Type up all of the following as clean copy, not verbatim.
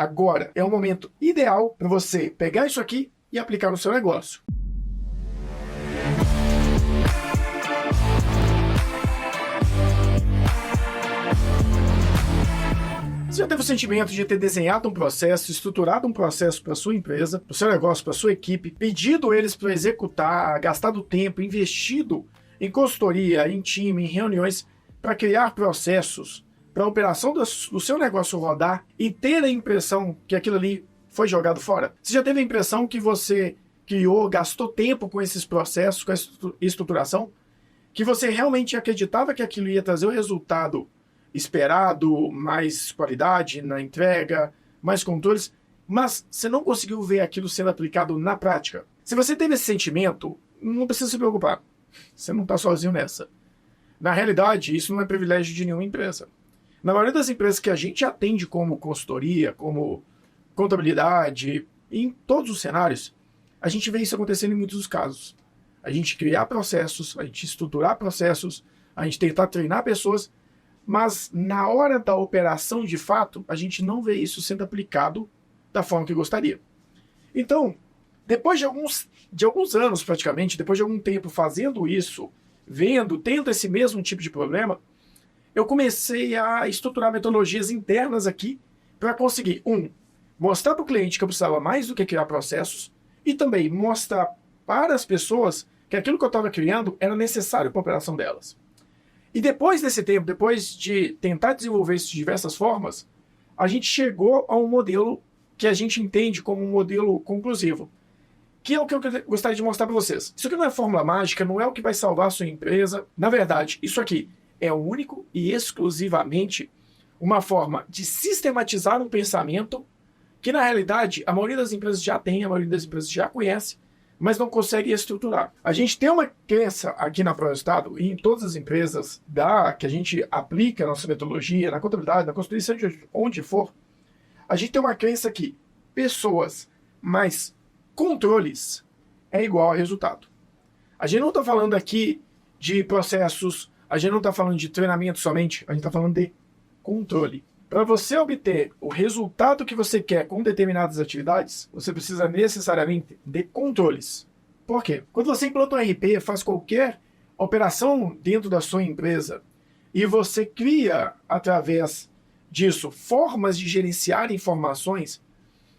agora é o momento ideal para você pegar isso aqui e aplicar no seu negócio. Você já teve o sentimento de ter desenhado um processo, estruturado um processo para a sua empresa, para o seu negócio, para a sua equipe, pedido eles para executar, gastado tempo, investido em consultoria, em time, em reuniões, para criar processos, para a operação do seu negócio rodar e ter a impressão que aquilo ali foi jogado fora? Você já teve a impressão que você criou, gastou tempo com esses processos, com essa estruturação, que você realmente acreditava que aquilo ia trazer o resultado esperado, mais qualidade na entrega, mais controles, mas você não conseguiu ver aquilo sendo aplicado na prática? Se você teve esse sentimento, não precisa se preocupar. Você não está sozinho nessa. Na realidade, isso não é privilégio de nenhuma empresa. Na maioria das empresas que a gente atende como consultoria, como contabilidade, em todos os cenários, a gente vê isso acontecendo em muitos dos casos. A gente criar processos, a gente estruturar processos, a gente tentar treinar pessoas, mas na hora da operação de fato, a gente não vê isso sendo aplicado da forma que gostaria. Então, depois de alguns anos praticamente, depois de algum tempo fazendo isso, tendo esse mesmo tipo de problema, eu comecei a estruturar metodologias internas aqui para conseguir, mostrar para o cliente que eu precisava mais do que criar processos e também mostrar para as pessoas que aquilo que eu estava criando era necessário para a operação delas. E depois desse tempo, depois de tentar desenvolver isso de diversas formas, a gente chegou a um modelo que a gente entende como um modelo conclusivo, que é o que eu gostaria de mostrar para vocês. Isso aqui não é fórmula mágica, não é o que vai salvar a sua empresa. Na verdade, isso aqui é único e exclusivamente uma forma de sistematizar um pensamento que, na realidade, a maioria das empresas já tem, a maioria das empresas já conhece, mas não consegue estruturar. A gente tem uma crença aqui na ProResultado e em todas as empresas que a gente aplica a nossa metodologia, na contabilidade, na consultoria, onde for, a gente tem uma crença que pessoas mais controles é igual a resultado. A gente não está falando aqui de processos, a gente não está falando de treinamento somente, a gente está falando de controle. Para você obter o resultado que você quer com determinadas atividades, você precisa necessariamente de controles. Por quê? Quando você implanta um RP, faz qualquer operação dentro da sua empresa e você cria, através disso, formas de gerenciar informações,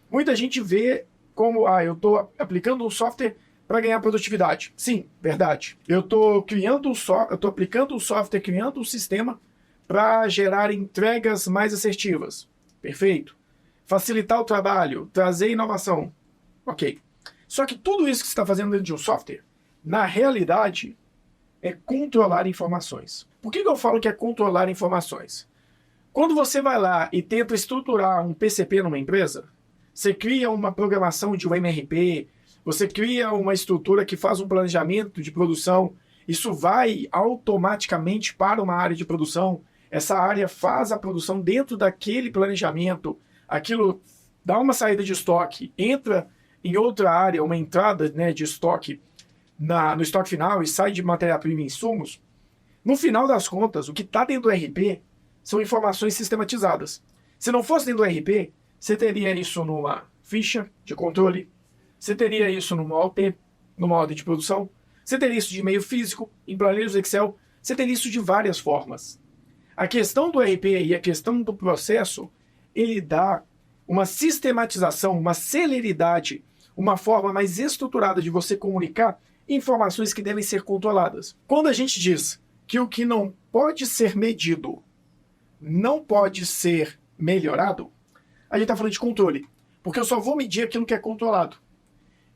muita gente vê como, eu estou aplicando um software para ganhar produtividade. Sim, verdade. Eu estou aplicando um software, criando um sistema para gerar entregas mais assertivas. Perfeito. Facilitar o trabalho, trazer inovação. Ok. Só que tudo isso que você está fazendo dentro de um software, na realidade, é controlar informações. Por que eu falo que é controlar informações? Quando você vai lá e tenta estruturar um PCP numa empresa, você cria uma programação de um MRP, você cria uma estrutura que faz um planejamento de produção, isso vai automaticamente para uma área de produção. Essa área faz a produção dentro daquele planejamento, aquilo dá uma saída de estoque, entra em outra área, uma entrada, de estoque no estoque final e sai de matéria-prima e insumos. No final das contas, o que está dentro do RP são informações sistematizadas. Se não fosse dentro do RP, você teria isso numa ficha de controle, você teria isso numa OT, numa ordem de produção, você teria isso de e-mail físico, em planilhas Excel, você teria isso de várias formas. A questão do RP e a questão do processo, ele dá uma sistematização, uma celeridade, uma forma mais estruturada de você comunicar informações que devem ser controladas. Quando a gente diz que o que não pode ser medido não pode ser melhorado, a gente está falando de controle, porque eu só vou medir aquilo que é controlado.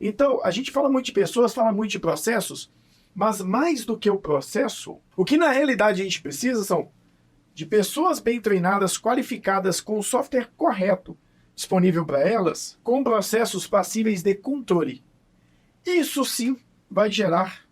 Então, a gente fala muito de pessoas, fala muito de processos, mas mais do que o processo, o que na realidade a gente precisa são de pessoas bem treinadas, qualificadas, com o software correto disponível para elas, com processos passíveis de controle. Isso sim vai gerar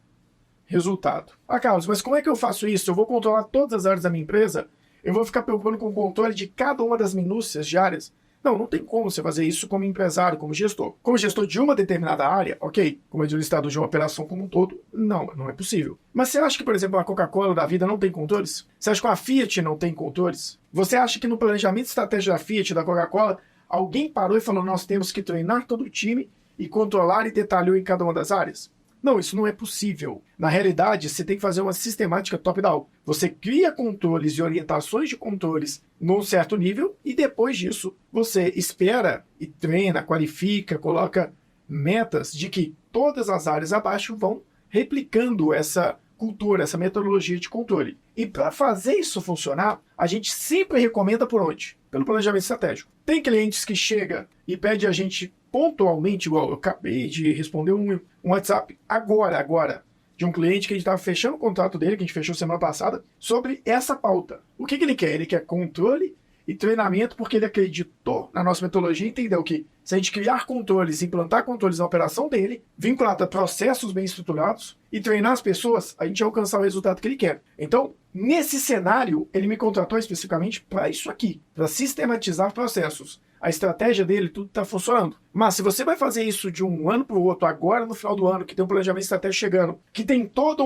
resultado. Carlos, mas como é que eu faço isso? Eu vou controlar todas as áreas da minha empresa? Eu vou ficar preocupando com o controle de cada uma das minúcias diárias? Não tem como você fazer isso como empresário, como gestor. Como gestor de uma determinada área, ok. Como administrador de uma operação como um todo, não é possível. Mas você acha que, por exemplo, a Coca-Cola da vida não tem controles? Você acha que a Fiat não tem controles? Você acha que no planejamento estratégico da Fiat, da Coca-Cola, Alguém parou e falou, nós temos que treinar todo o time e controlar e detalhar em cada uma das áreas? Não, isso não é possível. Na realidade, você tem que fazer uma sistemática top-down. Você cria controles e orientações de controles num certo nível e depois disso você espera e treina, qualifica, coloca metas de que todas as áreas abaixo vão replicando essa cultura, essa metodologia de controle. E para fazer isso funcionar, a gente sempre recomenda por onde? Pelo planejamento estratégico. Tem clientes que chegam e pedem a gente pontualmente, igual eu acabei de responder um WhatsApp agora, de um cliente que a gente estava fechando o contrato dele, que a gente fechou semana passada, sobre essa pauta. O que ele quer? Ele quer controle e treinamento porque ele acreditou na nossa metodologia e entendeu que se a gente criar controles, implantar controles na operação dele, vinculado a processos bem estruturados e treinar as pessoas, a gente vai alcançar o resultado que ele quer. Então, nesse cenário, ele me contratou especificamente para isso aqui, para sistematizar processos. A estratégia dele, tudo está funcionando. Mas se você vai fazer isso de um ano para o outro, agora no final do ano, que tem um planejamento estratégico chegando, que tem todo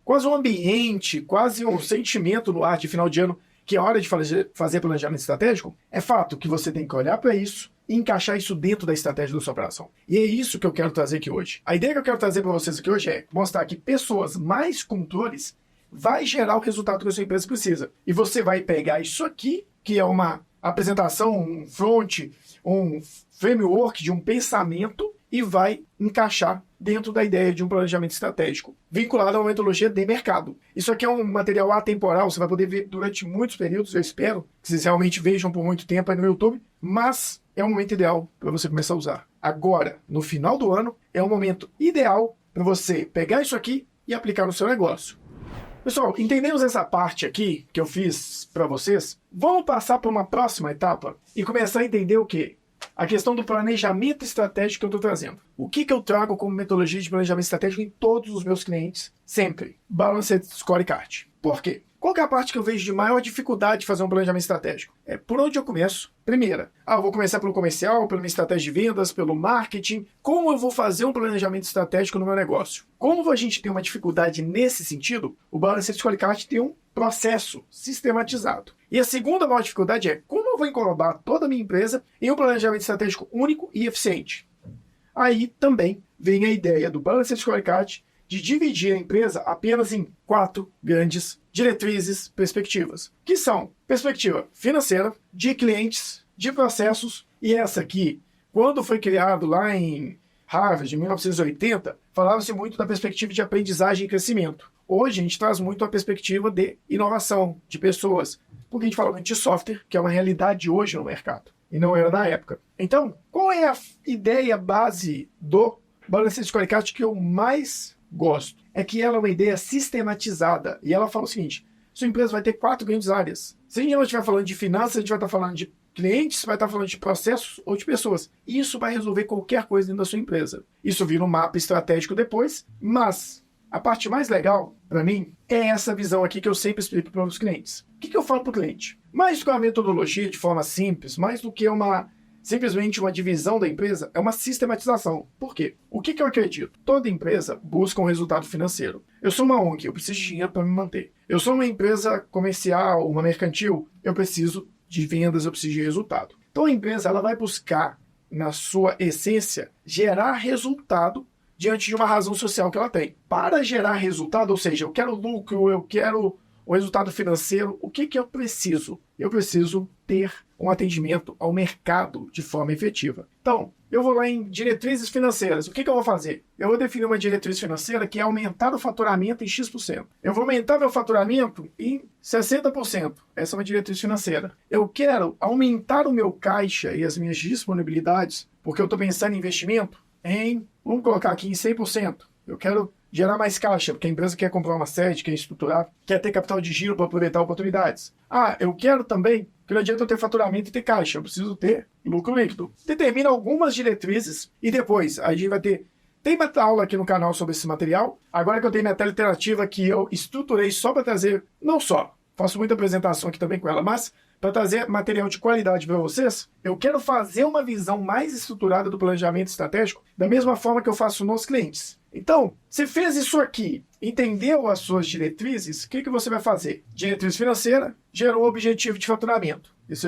quase um ambiente, quase um sentimento no ar de final de ano, que é hora de fazer planejamento estratégico, é fato que você tem que olhar para isso e encaixar isso dentro da estratégia da sua operação. E é isso que eu quero trazer aqui hoje. A ideia que eu quero trazer para vocês aqui hoje é mostrar que pessoas mais controles vai gerar o resultado que a sua empresa precisa. E você vai pegar isso aqui, que é uma apresentação, um front, um framework de um pensamento e vai encaixar dentro da ideia de um planejamento estratégico, vinculado a uma metodologia de mercado. Isso aqui é um material atemporal, você vai poder ver durante muitos períodos, eu espero que vocês realmente vejam por muito tempo aí no YouTube, mas é o momento ideal para você começar a usar. Agora, no final do ano, é o momento ideal para você pegar isso aqui e aplicar no seu negócio. Pessoal, entendemos essa parte aqui que eu fiz para vocês? Vamos passar para uma próxima etapa e começar a entender o quê? A questão do planejamento estratégico que eu estou trazendo. O que eu trago como metodologia de planejamento estratégico em todos os meus clientes? Sempre. Balanced Scorecard. Por quê? Qual que é a parte que eu vejo de maior dificuldade de fazer um planejamento estratégico? É por onde eu começo. Primeira, eu vou começar pelo comercial, pela minha estratégia de vendas, pelo marketing. Como eu vou fazer um planejamento estratégico no meu negócio? Como a gente tem uma dificuldade nesse sentido, o Balanced Scorecard tem um processo sistematizado. E a segunda maior dificuldade é como eu vou englobar toda a minha empresa em um planejamento estratégico único e eficiente. Aí também vem a ideia do Balanced Scorecard de dividir a empresa apenas em 4 grandes diretrizes, perspectivas, que são perspectiva financeira, de clientes, de processos, e essa aqui, quando foi criado lá em Harvard, em 1980, falava-se muito da perspectiva de aprendizagem e crescimento. Hoje a gente traz muito a perspectiva de inovação, de pessoas, porque a gente fala muito de software, que é uma realidade hoje no mercado, e não era na época. Então, qual é a ideia base do Balanced Scorecard que eu mais gosto? É que ela é uma ideia sistematizada, e ela fala o seguinte: sua empresa vai ter 4 grandes áreas. Se a gente não estiver falando de finanças, a gente vai estar falando de clientes, vai estar falando de processos ou de pessoas. E isso vai resolver qualquer coisa dentro da sua empresa. Isso vira um mapa estratégico depois, mas a parte mais legal, para mim, é essa visão aqui que eu sempre explico para os clientes. O que eu falo para o cliente? Mais do que uma metodologia de forma simples, mais do que simplesmente uma divisão da empresa, é uma sistematização. Por quê? O que eu acredito? Toda empresa busca um resultado financeiro. Eu sou uma ONG, eu preciso de dinheiro para me manter. Eu sou uma empresa comercial, uma mercantil, eu preciso de vendas, eu preciso de resultado. Então a empresa ela vai buscar, na sua essência, gerar resultado diante de uma razão social que ela tem. Para gerar resultado, ou seja, eu quero lucro, eu quero o resultado financeiro, o que eu preciso? Eu preciso ter um atendimento ao mercado de forma efetiva. Então, eu vou lá em diretrizes financeiras. O que eu vou fazer? Eu vou definir uma diretriz financeira que é aumentar o faturamento em X%. Eu vou aumentar meu faturamento em 60%. Essa é uma diretriz financeira. Eu quero aumentar o meu caixa e as minhas disponibilidades, porque eu estou pensando em investimento, vamos colocar aqui em 100%. Eu quero gerar mais caixa, porque a empresa quer comprar uma sede, quer estruturar, quer ter capital de giro para aproveitar oportunidades. Eu quero também, que não adianta eu ter faturamento e ter caixa, eu preciso ter lucro líquido. Determina algumas diretrizes e depois a gente vai ter... Tem uma aula aqui no canal sobre esse material. Agora que eu tenho minha tela interativa que eu estruturei só para trazer, não só, faço muita apresentação aqui também com ela, mas para trazer material de qualidade para vocês, eu quero fazer uma visão mais estruturada do planejamento estratégico, da mesma forma que eu faço nos clientes. Então, você fez isso aqui, entendeu as suas diretrizes, o que você vai fazer? Diretriz financeira, gerou o objetivo de faturamento. esse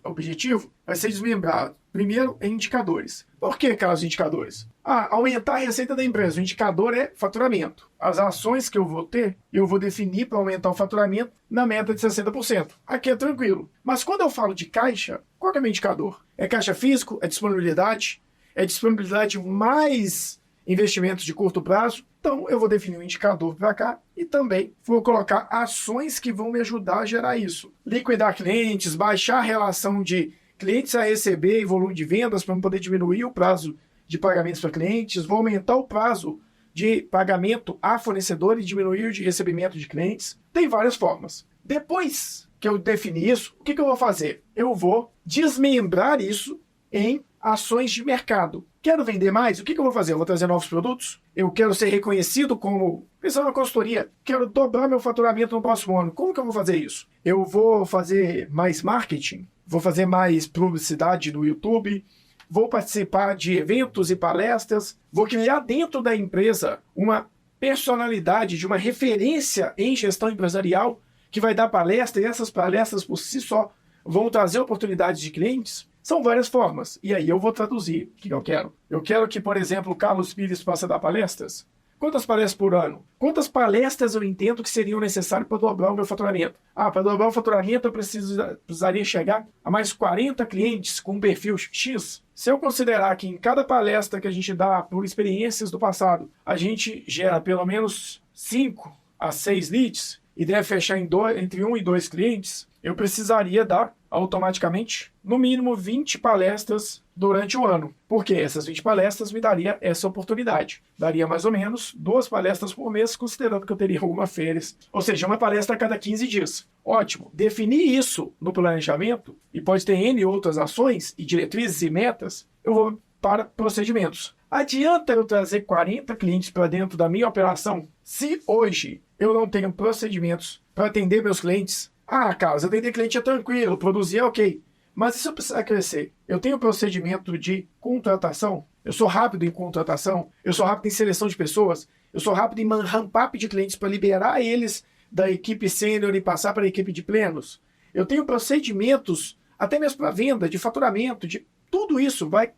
objetivo vai ser desmembrado, primeiro, em indicadores. Por que aqueles indicadores? Aumentar a receita da empresa. O indicador é faturamento. As ações que eu vou ter, eu vou definir para aumentar o faturamento na meta de 60%. Aqui é tranquilo. Mas quando eu falo de caixa, qual que é o meu indicador? É caixa físico? É disponibilidade? É disponibilidade mais investimentos de curto prazo? Então, eu vou definir um indicador para cá e também vou colocar ações que vão me ajudar a gerar isso. Liquidar clientes, baixar a relação de clientes a receber e volume de vendas para poder diminuir o prazo de pagamentos para clientes, vou aumentar o prazo de pagamento a fornecedor e diminuir o de recebimento de clientes. Tem várias formas. Depois que eu definir isso, o que eu vou fazer? Eu vou desmembrar isso em ações de mercado. Quero vender mais? O que eu vou fazer? Eu vou trazer novos produtos? Eu quero ser reconhecido como... Pensando na consultoria, quero dobrar meu faturamento no próximo ano. Como que eu vou fazer isso? Eu vou fazer mais marketing? Vou fazer mais publicidade no YouTube? Vou participar de eventos e palestras? Vou criar dentro da empresa uma personalidade, de uma referência em gestão empresarial que vai dar palestra e essas palestras por si só vão trazer oportunidades de clientes? São várias formas. E aí eu vou traduzir o que eu quero. Eu quero que, por exemplo, o Carlos Pires possa dar palestras. Quantas palestras por ano? Quantas palestras eu entendo que seriam necessárias para dobrar o meu faturamento? Para dobrar o faturamento eu precisaria chegar a mais 40 clientes com um perfil X. Se eu considerar que em cada palestra que a gente dá por experiências do passado, a gente gera pelo menos 5 a 6 leads e deve fechar entre 1 e 2 clientes, eu precisaria dar automaticamente, no mínimo 20 palestras durante o ano. Porque essas 20 palestras me daria essa oportunidade. Daria mais ou menos 2 palestras por mês, considerando que eu teria alguma férias. Ou seja, uma palestra a cada 15 dias. Ótimo. Definir isso no planejamento, e pode ter N outras ações, e diretrizes e metas, eu vou para procedimentos. Adianta eu trazer 40 clientes para dentro da minha operação se hoje eu não tenho procedimentos para atender meus clientes? Carlos, atender cliente é tranquilo, produzir é ok. Mas e se eu precisar crescer? Eu tenho procedimento de contratação? Eu sou rápido em contratação? Eu sou rápido em seleção de pessoas? Eu sou rápido em ramp-up de clientes para liberar eles da equipe sênior e passar para a equipe de plenos? Eu tenho procedimentos, até mesmo para venda, de faturamento, de tudo isso vai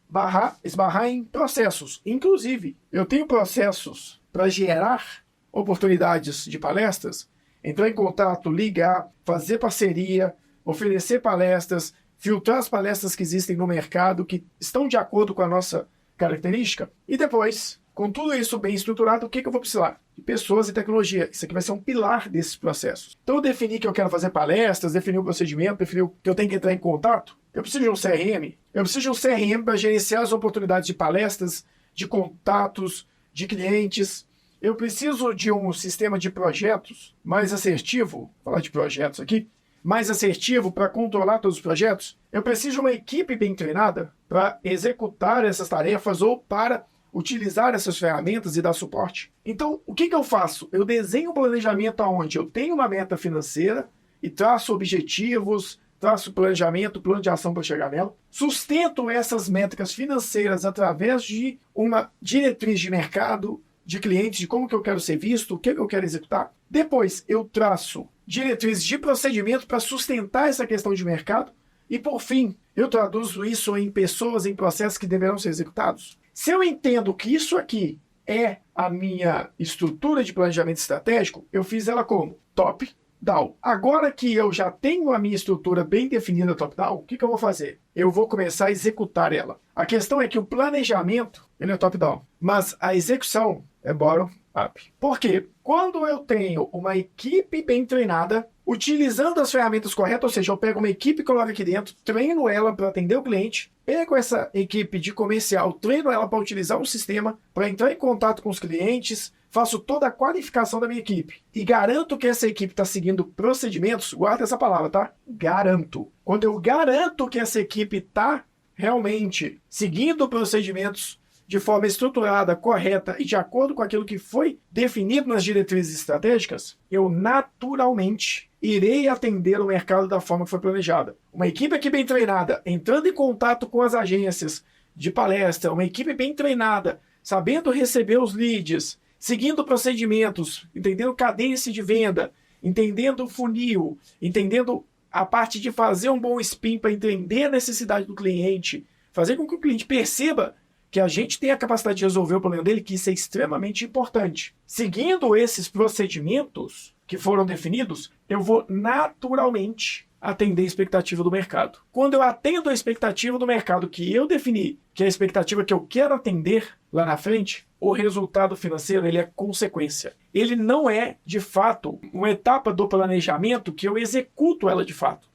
esbarrar em processos. Inclusive, eu tenho processos para gerar oportunidades de palestras, entrar em contato, ligar, fazer parceria, oferecer palestras, filtrar as palestras que existem no mercado, que estão de acordo com a nossa característica. E depois, com tudo isso bem estruturado, o que eu vou precisar? De pessoas e tecnologia. Isso aqui vai ser um pilar desses processos. Então eu defini que eu quero fazer palestras, defini o procedimento, defini que eu tenho que entrar em contato. Eu preciso de um CRM. Eu preciso de um CRM para gerenciar as oportunidades de palestras, de contatos, de clientes. Eu preciso de um sistema de projetos mais assertivo, vou falar de projetos aqui, mais assertivo para controlar todos os projetos. Eu preciso de uma equipe bem treinada para executar essas tarefas ou para utilizar essas ferramentas e dar suporte. Então, o que eu faço? Eu desenho um planejamento onde eu tenho uma meta financeira e traço objetivos, traço planejamento, plano de ação para chegar nela. Sustento essas métricas financeiras através de uma diretriz de mercado, de clientes, de como que eu quero ser visto, o que eu quero executar. Depois, eu traço diretrizes de procedimento para sustentar essa questão de mercado. E, por fim, eu traduzo isso em pessoas, em processos que deverão ser executados. Se eu entendo que isso aqui é a minha estrutura de planejamento estratégico, eu fiz ela como top-down. Agora que eu já tenho a minha estrutura bem definida top-down, o que eu vou fazer? Eu vou começar a executar ela. A questão é que o planejamento, ele é top-down, mas a execução é bottom-up. Por quê? Quando eu tenho uma equipe bem treinada, utilizando as ferramentas corretas, ou seja, eu pego uma equipe e coloco aqui dentro, treino ela para atender o cliente, pego essa equipe de comercial, treino ela para utilizar um sistema, para entrar em contato com os clientes, faço toda a qualificação da minha equipe e garanto que essa equipe está seguindo procedimentos, guarda essa palavra, tá? Garanto. Quando eu garanto que essa equipe está realmente seguindo procedimentos de forma estruturada, correta e de acordo com aquilo que foi definido nas diretrizes estratégicas, eu naturalmente irei atender o mercado da forma que foi planejada. Uma equipe aqui bem treinada, entrando em contato com as agências de palestra, uma equipe bem treinada, sabendo receber os leads, seguindo procedimentos, entendendo cadência de venda, entendendo o funil, entendendo a parte de fazer um bom spin para entender a necessidade do cliente, fazer com que o cliente perceba que a gente tem a capacidade de resolver o problema dele, que isso é extremamente importante. Seguindo esses procedimentos que foram definidos, eu vou naturalmente atender a expectativa do mercado. Quando eu atendo a expectativa do mercado que eu defini, que é a expectativa que eu quero atender lá na frente, o resultado financeiro ele é consequência. Ele não é, de fato, uma etapa do planejamento que eu executo ela de fato.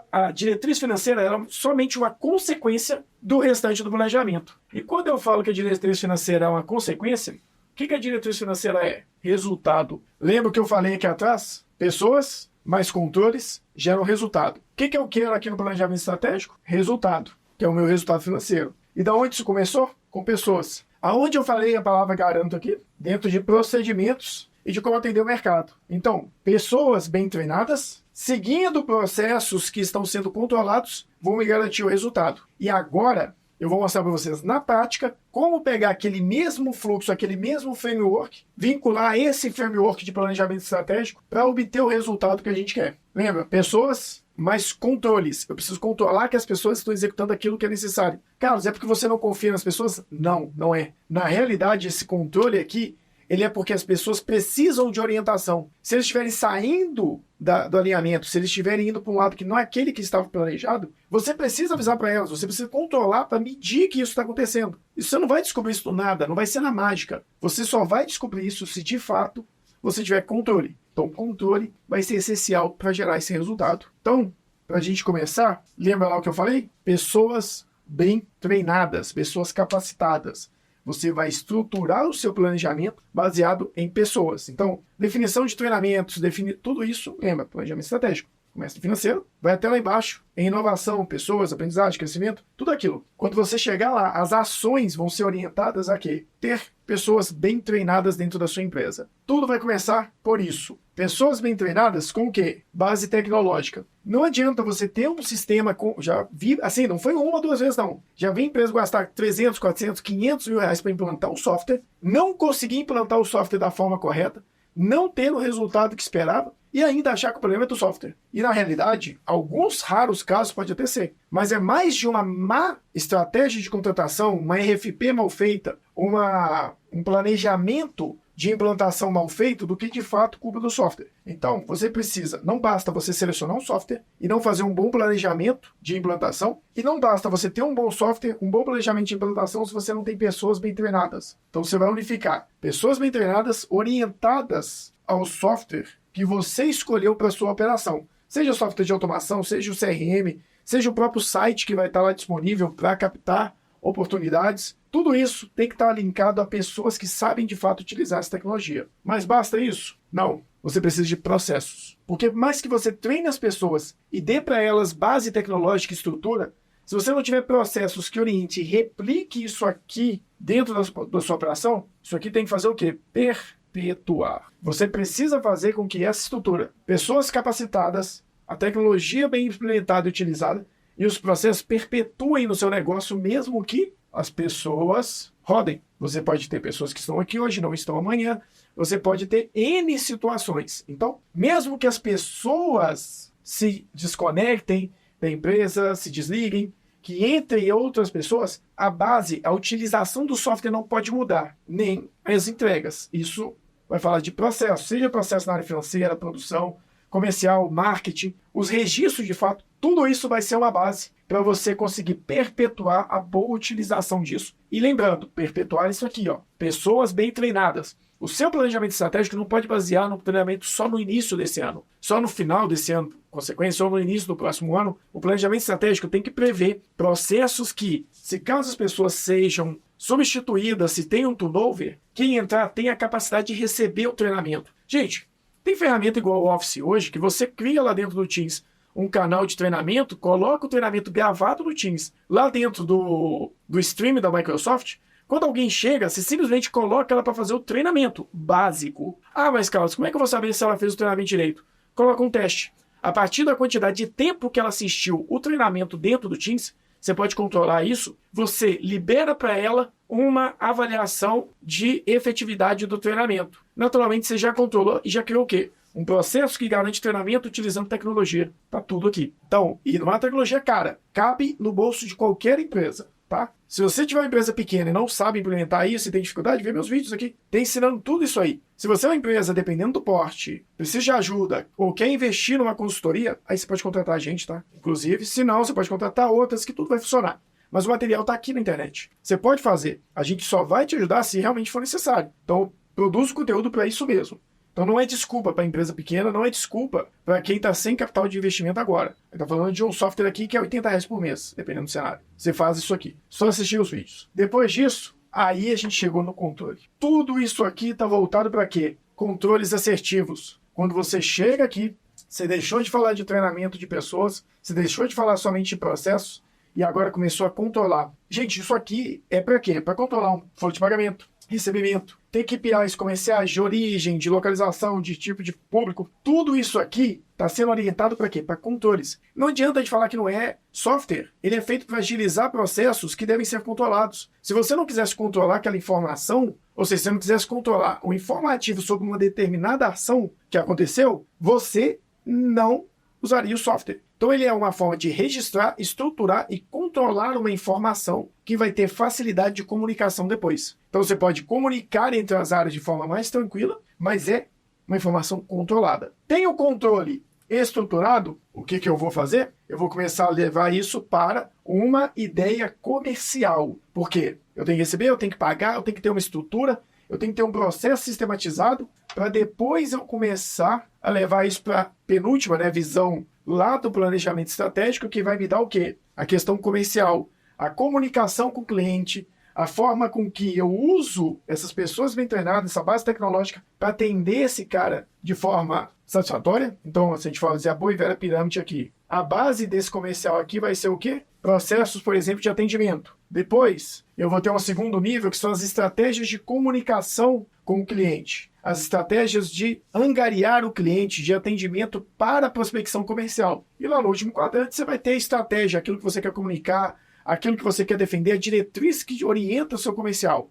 A diretriz financeira é somente uma consequência do restante do planejamento. E quando eu falo que a diretriz financeira é uma consequência, o que a diretriz financeira é? Resultado. Lembra o que eu falei aqui atrás? Pessoas mais controles geram resultado. O que eu quero aqui no planejamento estratégico? Resultado, que é o meu resultado financeiro. E da onde isso começou? Com pessoas. Aonde eu falei a palavra garanto aqui? Dentro de procedimentos e de como atender o mercado. Então, pessoas bem treinadas, seguindo processos que estão sendo controlados, vão me garantir o resultado. E agora, eu vou mostrar para vocês na prática como pegar aquele mesmo fluxo, aquele mesmo framework, vincular esse framework de planejamento estratégico para obter o resultado que a gente quer. Lembra? Pessoas mais controles. Eu preciso controlar que as pessoas estão executando aquilo que é necessário. Carlos, é porque você não confia nas pessoas? Não, não é. Na realidade, esse controle aqui, ele é porque as pessoas precisam de orientação. Se eles estiverem saindo do alinhamento, se eles estiverem indo para um lado que não é aquele que estava planejado, você precisa avisar para elas, você precisa controlar para medir que isso está acontecendo. E você não vai descobrir isso do nada, não vai ser na mágica. Você só vai descobrir isso se de fato você tiver controle. Então, controle vai ser essencial para gerar esse resultado. Então, para a gente começar, lembra lá o que eu falei? Pessoas bem treinadas, pessoas capacitadas. Você vai estruturar o seu planejamento baseado em pessoas. Então, definição de treinamentos, tudo isso, lembra, planejamento estratégico. Começa do financeiro, vai até lá embaixo, em inovação, pessoas, aprendizagem, crescimento, tudo aquilo. Quando você chegar lá, as ações vão ser orientadas a quê? Ter pessoas bem treinadas dentro da sua empresa. Tudo vai começar por isso. Pessoas bem treinadas com o quê? Base tecnológica. Não adianta você ter um sistema com... Já vi, assim, não foi uma ou duas vezes, não. Já vi empresa gastar 300, 400, 500 mil reais para implantar um software, não conseguir implantar o software da forma correta, não ter o resultado que esperava e ainda achar que o problema é do software. E na realidade, alguns raros casos pode até ser, mas é mais de uma má estratégia de contratação, uma RFP mal feita, um planejamento de implantação mal feito do que de fato culpa do software. Então, você precisa, não basta você selecionar um software e não fazer um bom planejamento de implantação, e não basta você ter um bom software, um bom planejamento de implantação se você não tem pessoas bem treinadas. Então, você vai unificar pessoas bem treinadas orientadas ao software que você escolheu para sua operação. Seja o software de automação, seja o CRM, seja o próprio site que vai estar lá disponível para captar oportunidades. Tudo isso tem que estar linkado a pessoas que sabem de fato utilizar essa tecnologia. Mas basta isso? Não. Você precisa de processos. Porque mais que você treine as pessoas e dê para elas base tecnológica e estrutura, se você não tiver processos que oriente e replique isso aqui dentro da sua operação, isso aqui tem que fazer o quê? Perpetuar. Você precisa fazer com que essa estrutura, pessoas capacitadas, a tecnologia bem implementada e utilizada, e os processos perpetuem no seu negócio, mesmo que as pessoas rodem. Você pode ter pessoas que estão aqui hoje, não estão amanhã. Você pode ter N situações. Então, mesmo que as pessoas se desconectem da empresa, se desliguem, que entre outras pessoas, a base, a utilização do software não pode mudar, nem as entregas. Isso vai falar de processo, seja processo na área financeira, produção, comercial, marketing, os registros de fato, tudo isso vai ser uma base para você conseguir perpetuar a boa utilização disso. E lembrando, perpetuar isso aqui, ó, pessoas bem treinadas. O seu planejamento estratégico não pode basear no treinamento só no início desse ano, só no final desse ano, consequência, ou no início do próximo ano. O planejamento estratégico tem que prever processos que, se caso as pessoas sejam substituídas, se tem um turnover, quem entrar tem a capacidade de receber o treinamento. Gente, tem ferramenta igual o Office hoje, que você cria lá dentro do Teams um canal de treinamento, coloca o treinamento gravado no Teams, lá dentro do stream da Microsoft. Quando alguém chega, você simplesmente coloca ela para fazer o treinamento básico. Ah, mas Carlos, como é que eu vou saber se ela fez o treinamento direito? Coloca um teste. A partir da quantidade de tempo que ela assistiu o treinamento dentro do Teams, você pode controlar isso, você libera para ela uma avaliação de efetividade do treinamento. Naturalmente, você já controlou e já criou o quê? Um processo que garante treinamento utilizando tecnologia. Tá tudo aqui. Então, e não é uma tecnologia cara. Cabe no bolso de qualquer empresa, tá? Se você tiver uma empresa pequena e não sabe implementar isso e tem dificuldade, vê meus vídeos aqui. Tem ensinando tudo isso aí. Se você é uma empresa, dependendo do porte, precisa de ajuda ou quer investir numa consultoria, aí você pode contratar a gente, tá? Inclusive, se não, você pode contratar outras que tudo vai funcionar. Mas o material está aqui na internet. Você pode fazer. A gente só vai te ajudar se realmente for necessário. Então, produz conteúdo para isso mesmo. Então, não é desculpa para a empresa pequena, não é desculpa para quem está sem capital de investimento agora. Está falando de um software aqui que é R$ 80 por mês, dependendo do cenário. Você faz isso aqui. Só assistir os vídeos. Depois disso, aí a gente chegou no controle. Tudo isso aqui está voltado para quê? Controles assertivos. Quando você chega aqui, você deixou de falar de treinamento de pessoas, você deixou de falar somente de processos, e agora começou a controlar. Gente, isso aqui é para quê? Para controlar um folha de pagamento, recebimento, ter KPIs comerciais de origem, de localização, de tipo de público. Tudo isso aqui está sendo orientado para quê? Para controles. Não adianta a gente falar que não é software. Ele é feito para agilizar processos que devem ser controlados. Se você não quisesse controlar aquela informação, ou seja, se você não quisesse controlar o informativo sobre uma determinada ação que aconteceu, você não usaria o software. Então ele é uma forma de registrar, estruturar e controlar uma informação que vai ter facilidade de comunicação depois. Então você pode comunicar entre as áreas de forma mais tranquila, mas é uma informação controlada. Tem o controle estruturado, o que eu vou fazer? Eu vou começar a levar isso para uma ideia comercial. Por quê? Eu tenho que receber, eu tenho que pagar, eu tenho que ter uma estrutura, eu tenho que ter um processo sistematizado para depois eu começar a levar isso para a penúltima, visão lá do planejamento estratégico, que vai me dar o quê? A questão comercial, a comunicação com o cliente, a forma com que eu uso essas pessoas bem treinadas, essa base tecnológica, para atender esse cara de forma satisfatória. Então, se a gente for fazer a boa e velha pirâmide aqui, a base desse comercial aqui vai ser o quê? Processos, por exemplo, de atendimento. Depois, eu vou ter um segundo nível, que são as estratégias de comunicação com o cliente. As estratégias de angariar o cliente, de atendimento para a prospecção comercial. E lá no último quadrante, você vai ter a estratégia, aquilo que você quer comunicar, aquilo que você quer defender, a diretriz que orienta o seu comercial.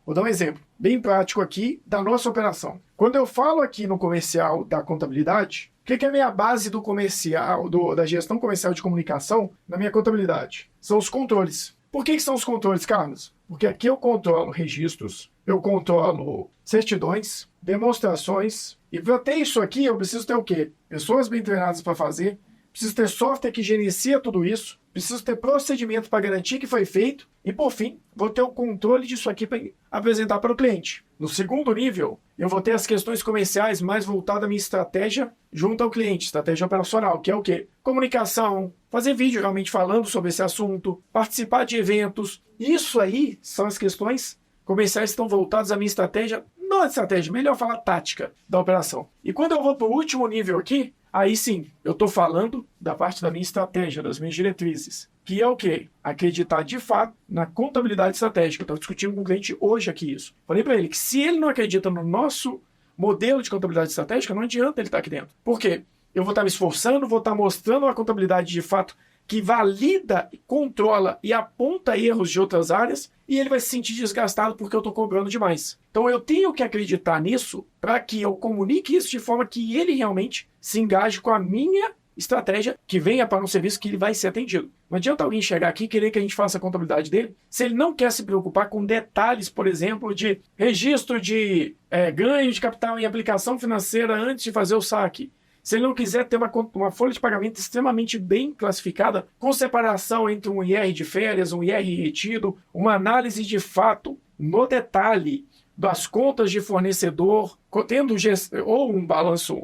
Vou dar um exemplo bem prático aqui da nossa operação. Quando eu falo aqui no comercial da contabilidade, o que é a minha base do comercial, da gestão comercial de comunicação na minha contabilidade? São os controles. Por que são os controles, Carlos? Porque aqui eu controlo registros, eu controlo certidões, demonstrações, e para ter isso aqui eu preciso ter o quê? Pessoas bem treinadas para fazer, preciso ter software que gerencia tudo isso, preciso ter procedimento para garantir que foi feito, e por fim, vou ter o controle disso aqui para apresentar para o cliente. No segundo nível, eu vou ter as questões comerciais mais voltadas à minha estratégia junto ao cliente, estratégia operacional, que é o quê? Comunicação, fazer vídeo realmente falando sobre esse assunto, participar de eventos. Isso aí são as questões comerciais que estão voltadas à minha estratégia, não a estratégia, melhor falar tática da operação. E quando eu vou para o último nível aqui, aí sim, eu estou falando da parte da minha estratégia, das minhas diretrizes, que é o quê? Acreditar de fato na contabilidade estratégica. Eu estava discutindo com o cliente hoje aqui isso. Falei para ele que se ele não acredita no nosso modelo de contabilidade estratégica, não adianta ele estar aqui dentro. Por quê? Eu vou estar me esforçando, vou estar mostrando uma contabilidade de fato que valida, controla e aponta erros de outras áreas, e ele vai se sentir desgastado porque eu estou cobrando demais. Então eu tenho que acreditar nisso para que eu comunique isso de forma que ele realmente se engaje com a minha estratégia, que venha para um serviço que ele vai ser atendido. Não adianta alguém chegar aqui e querer que a gente faça a contabilidade dele, se ele não quer se preocupar com detalhes, por exemplo, de registro de ganho de capital em aplicação financeira antes de fazer o saque. Se ele não quiser ter uma folha de pagamento extremamente bem classificada, com separação entre um IR de férias, um IR retido, uma análise de fato no detalhe das contas de fornecedor, tendo ou um balanço,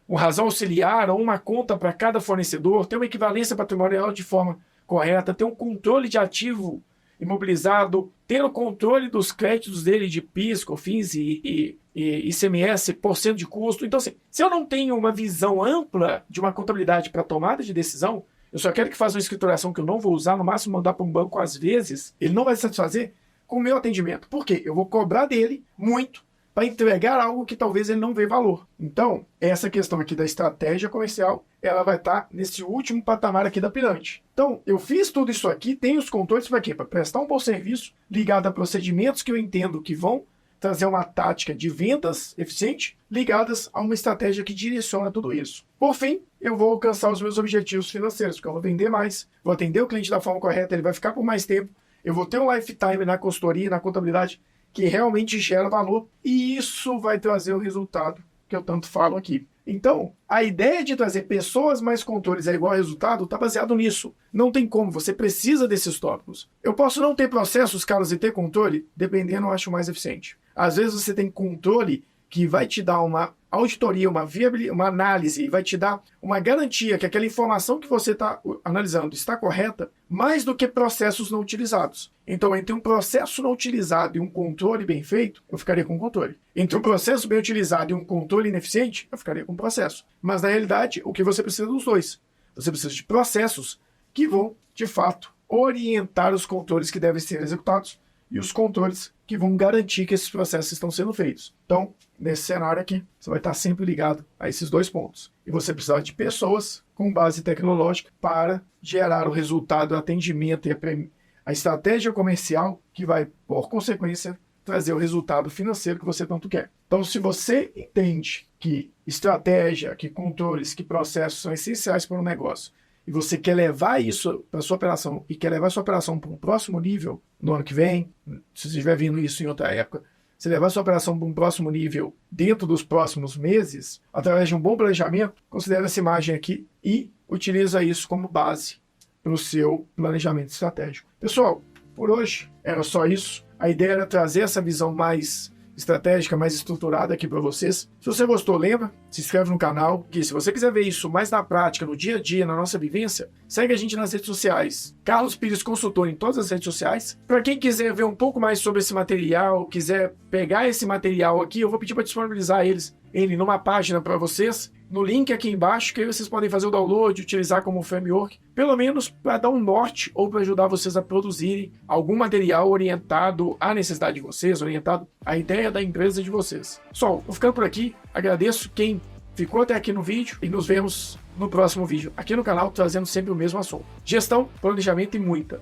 um razão auxiliar ou uma conta para cada fornecedor, ter uma equivalência patrimonial de forma correta, ter um controle de ativo imobilizado, ter o controle dos créditos dele de PIS, COFINS e ICMS, porcento de custo. Então, assim, se eu não tenho uma visão ampla de uma contabilidade para tomada de decisão, eu só quero que faça uma escrituração que eu não vou usar, no máximo mandar para um banco às vezes, ele não vai satisfazer com o meu atendimento. Por quê? Eu vou cobrar dele muito para entregar algo que talvez ele não vê valor. Então, essa questão aqui da estratégia comercial, ela vai estar nesse último patamar aqui da pirâmide. Então, eu fiz tudo isso aqui, tenho os controles para quê? Para prestar um bom serviço ligado a procedimentos que eu entendo que vão trazer uma tática de vendas eficiente ligadas a uma estratégia que direciona tudo isso. Por fim, eu vou alcançar os meus objetivos financeiros, porque eu vou vender mais, vou atender o cliente da forma correta, ele vai ficar por mais tempo, eu vou ter um lifetime na consultoria, na contabilidade, que realmente gera valor, e isso vai trazer o resultado que eu tanto falo aqui. Então, a ideia de trazer pessoas mais controles é igual a resultado está baseado nisso. Não tem como, você precisa desses tópicos. Eu posso não ter processos, Carlos, e ter controle? Dependendo, eu acho mais eficiente. Às vezes você tem controle que vai te dar uma auditoria, uma análise, vai te dar uma garantia que aquela informação que você está analisando está correta, mais do que processos não utilizados. Então, entre um processo não utilizado e um controle bem feito, eu ficaria com controle. Entre um processo bem utilizado e um controle ineficiente, eu ficaria com processo. Mas, na realidade, o que você precisa dos dois? Você precisa de processos que vão, de fato, orientar os controles que devem ser executados e os controles que vão garantir que esses processos estão sendo feitos. Então, nesse cenário aqui, você vai estar sempre ligado a esses dois pontos. E você precisa de pessoas com base tecnológica para gerar o resultado, o atendimento e a estratégia comercial que vai, por consequência, trazer o resultado financeiro que você tanto quer. Então, se você entende que estratégia, que controles, que processos são essenciais para um negócio, e você quer levar isso para a sua operação e quer levar a sua operação para um próximo nível no ano que vem, se você estiver vindo isso em outra época, se levar a sua operação para um próximo nível dentro dos próximos meses, através de um bom planejamento, considere essa imagem aqui e utiliza isso como base para o seu planejamento estratégico. Pessoal, por hoje era só isso. A ideia era trazer essa visão mais estratégica, mais estruturada aqui para vocês. Se você gostou, lembra, se inscreve no canal, que se você quiser ver isso mais na prática, no dia a dia, na nossa vivência, segue a gente nas redes sociais. Carlos Pires Consultor em todas as redes sociais. Para quem quiser ver um pouco mais sobre esse material, quiser pegar esse material aqui, eu vou pedir para disponibilizar ele numa página para vocês, no link aqui embaixo, que aí vocês podem fazer o download, utilizar como framework, pelo menos para dar um norte ou para ajudar vocês a produzirem algum material orientado à necessidade de vocês, orientado à ideia da empresa de vocês. Pessoal, vou ficando por aqui, agradeço quem ficou até aqui no vídeo e nos vemos no próximo vídeo, aqui no canal, trazendo sempre o mesmo assunto. Gestão, planejamento e muita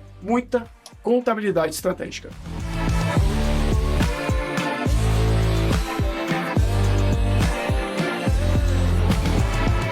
contabilidade estratégica.